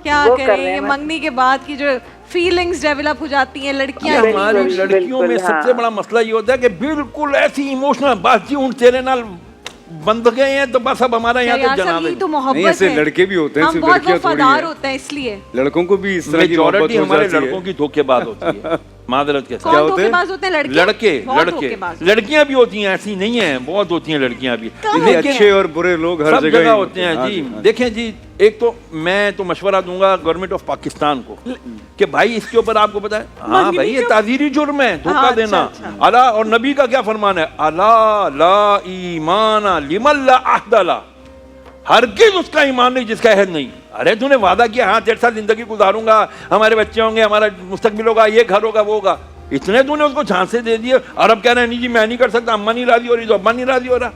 کیا کریں, یہ منگنی کے بعد کی جو فیلنگز ڈیولپ ہو جاتی ہیں لڑکیاں. ہماری لڑکیوں میں سب سے بڑا مسئلہ یہ ہوتا ہے کہ بالکل ایسی ایموشنل بات جی ہوں تیرے نال بند گئے ہیں تو بس اب ہمارا یہاں تک جناب ہے. تو محبت ایسے لڑکے بھی ہوتے ہیں, ہم بہت وفادار ہوتے ہیں, اس لیے لڑکوں کو بھی اس طرح کی محبت ہو جاتی ہے. ہمارے لڑکوں کی دھوکے باز ہوتی ہے, معذرت کے کون دھوکے باز ہوتے ہیں؟ لڑکے. لڑکیاں بھی ہوتی ہیں, ایسی نہیں ہیں, بہت ہوتی ہیں لڑکیاں بھی, اچھے اور برے لوگ ہر سب جگہ ہوتے ہیں جی. دیکھیں جی, ایک تو میں تو مشورہ دوں گا گورنمنٹ آف پاکستان کو کہ بھائی اس کے اوپر آپ کو پتا ہے, ہاں بھائی یہ تعزیری جرم ہے دھوکہ دینا. اللہ اور نبی کا کیا فرمان ہے, اللہ لا ایمان لمن لا عہد له, ہرگز اس کا ایمان نہیں جس کا عہد نہیں. ارے تو نے وعدہ کیا ہاں 1.5 سال زندگی گزاروں گا, ہمارے بچے ہوں گے, ہمارا مستقبل ہوگا, یہ گھر ہوگا, وہ ہوگا, اتنے تو نے اس کو جھانسے دے دیے. اور اب کہہ رہے ہیں نہیں جی میں نہیں کر سکتا, اماں نہیں راضی ہو رہی تو ابا نہیں راضی ہو رہا.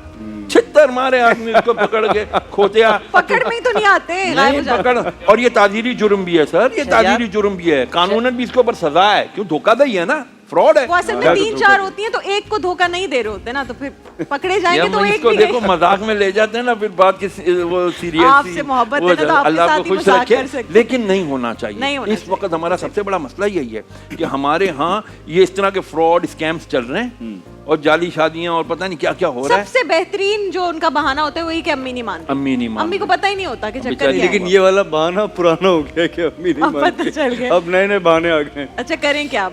چھتر مارے آدمی اس کو پکڑ کے کھوتیا, پکڑ میں تو نہیں آتے نہیں پکڑ. اور یہ تعزیری جرم بھی ہے سر, یہ تعزیری جرم بھی ہے, قانوناً بھی اس کے اوپر سزا ہے. کیوں دھوکہ دہی ہے نا, فراڈ ہے. وہ اصل میں 3-4 ہوتی ہیں تو ایک کو دھوکہ نہیں دے رہے ہوتے نا, تو پھر پکڑے جائیں گے تو ایک کو دیکھو مذاق میں لے جاتے ہیں نا, پھر بات کی وہ سیریس آپ سے محبت ہے تو اللہ کو خوش رکھے, لیکن نہیں ہونا چاہیے. اس وقت ہمارا سب سے بڑا مسئلہ یہی ہے کہ ہمارے ہاں یہ اس طرح کے فراڈ اسکیمز چل رہے ہیں اور جعلی شادیاں اور پتہ نہیں کیا کیا ہو رہا ہے. سب سے بہترین جو ان کا بہانہ ہوتا ہے وہی کہ امی نہیں مانتی. امی نہیں مانتی, امی کو پتہ ہی نہیں ہوتا کہ چکر. لیکن یہ والا بہانہ پرانا ہو گیا کہ امی نہیں مانتی, اب نئے نئے بہانے آ گئے. اچھا کریں کیا؟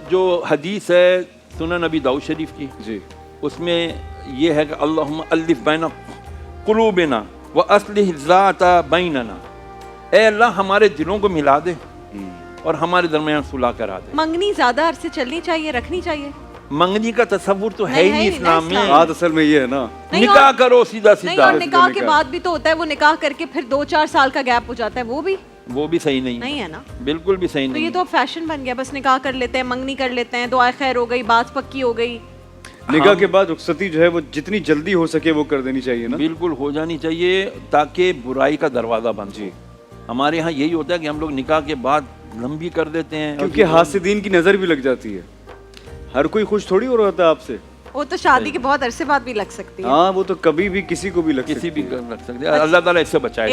جو حدیث ہے سنن نبی داؤد شریف کی جی, اس میں یہ ہے کہ اللہم الف بین قلوبنا واصلح ذات بیننا, اے اللہ ہمارے دلوں کو ملا دے اور ہمارے درمیان صلح کرا دے. منگنی زیادہ عرصے چلنی چاہیے, رکھنی چاہیے؟ منگنی کا تصور تو ہے ہی نہیں اسلام میں. بات اصل میں یہ ہے نا, نکاح کرو سیدھا سیدھا. اور نکاح کے بعد بھی تو ہوتا ہے, وہ نکاح کر کے پھر 2-4 سال کا گیپ ہو جاتا ہے, وہ بھی صحیح نہیں ہے نا, بالکل بھی صحیح تو نہیں. یہ تو فیشن بن گیا, بس نکاح کر لیتے ہیں, منگنی کر لیتے ہیں, دعائے خیر ہو گئی, بات پکی ہو گئی. نکاح کے بعد رخصتی جو ہے وہ جتنی جلدی ہو سکے وہ کر دینی چاہیے نا. بالکل ہو جانی چاہیے تاکہ برائی کا دروازہ بند ہو. ہمارے ہاں یہی ہوتا ہے کہ ہم لوگ نکاح کے بعد لمبی کر دیتے ہیں, کیونکہ حاسدین کی نظر بھی لگ جاتی ہے. ہر کوئی خوش تھوڑی ہو رہا ہوتا ہے آپ سے. وہ تو شادی کے بہت عرصے بعد بھی لگ سکتی ہے. ہاں وہ تو کبھی بھی کسی کو بھی لگ سکتی ہے. کسی بھی لگ سکتے ہیں. اللہ تعالیٰ اس سے بچائے.